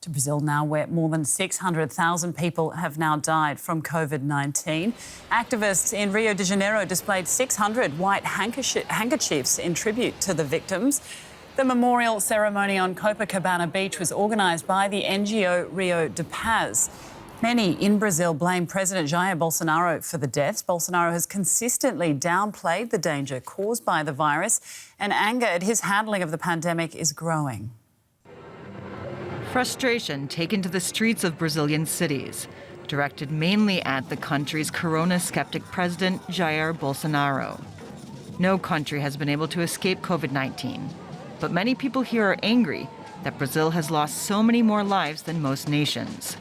To Brazil now, where more than 600,000 people have now died from COVID-19. Activists in Rio de Janeiro displayed 600 white handkerchiefs in tribute to the victims. The memorial ceremony on Copacabana Beach was organised by the NGO Rio de Paz. Many in Brazil blame President Jair Bolsonaro for the deaths. Bolsonaro has consistently downplayed the danger caused by the virus, and anger at his handling of the pandemic is growing. Frustration taken to the streets of Brazilian cities, directed mainly at the country's corona-skeptic president, Jair Bolsonaro. No country has been able to escape COVID-19, but many people here are angry that Brazil has lost so many more lives than most nations.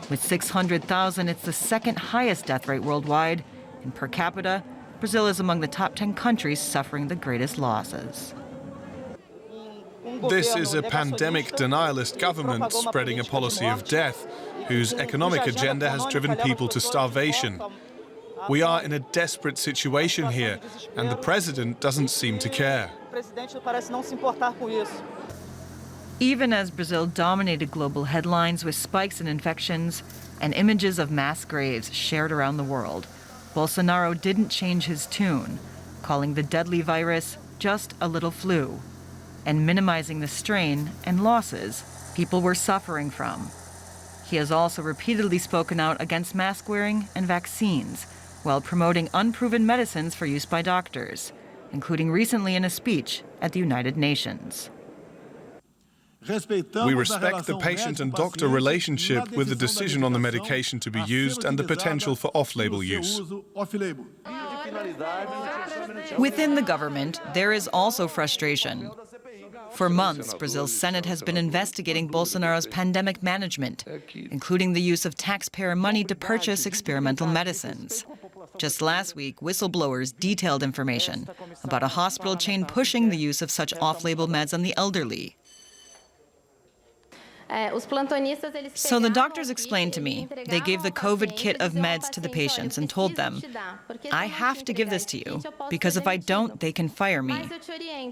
With 600,000, it's the second highest death rate worldwide, and per capita, Brazil is among the top 10 countries suffering the greatest losses. This is a pandemic denialist government spreading a policy of death, whose economic agenda has driven people to starvation. We are in a desperate situation here, and the president doesn't seem to care. Even as Brazil dominated global headlines with spikes in infections and images of mass graves shared around the world, Bolsonaro didn't change his tune, calling the deadly virus just a little flu, and minimizing the strain and losses people were suffering from. He has also repeatedly spoken out against mask wearing and vaccines, while promoting unproven medicines for use by doctors, including recently in a speech at the United Nations. We respect the patient and doctor relationship with the decision on the medication to be used and the potential for off-label use. Within the government, there is also frustration. For months, Brazil's Senate has been investigating Bolsonaro's pandemic management, including the use of taxpayer money to purchase experimental medicines. Just last week, whistleblowers detailed information about a hospital chain pushing the use of such off-label meds on the elderly. So the doctors explained to me, they gave the COVID kit of meds to the patients and told them, I have to give this to you, because if I don't, they can fire me.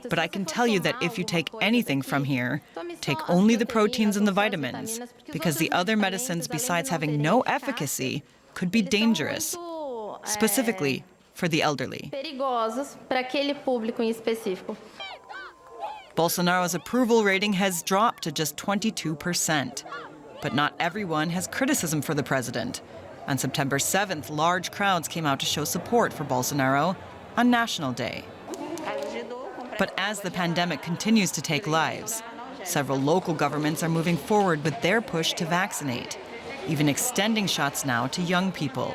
But I can tell you that if you take anything from here, take only the proteins and the vitamins, because the other medicines, besides having no efficacy, could be dangerous, specifically for the elderly. Bolsonaro's approval rating has dropped to just 22%. But not everyone has criticism for the president. On September 7th, large crowds came out to show support for Bolsonaro on National Day. But as the pandemic continues to take lives, several local governments are moving forward with their push to vaccinate, even extending shots now to young people.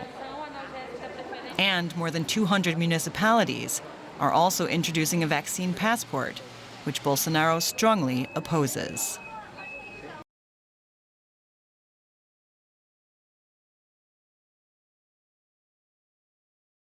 And more than 200 municipalities are also introducing a vaccine passport, which Bolsonaro strongly opposes.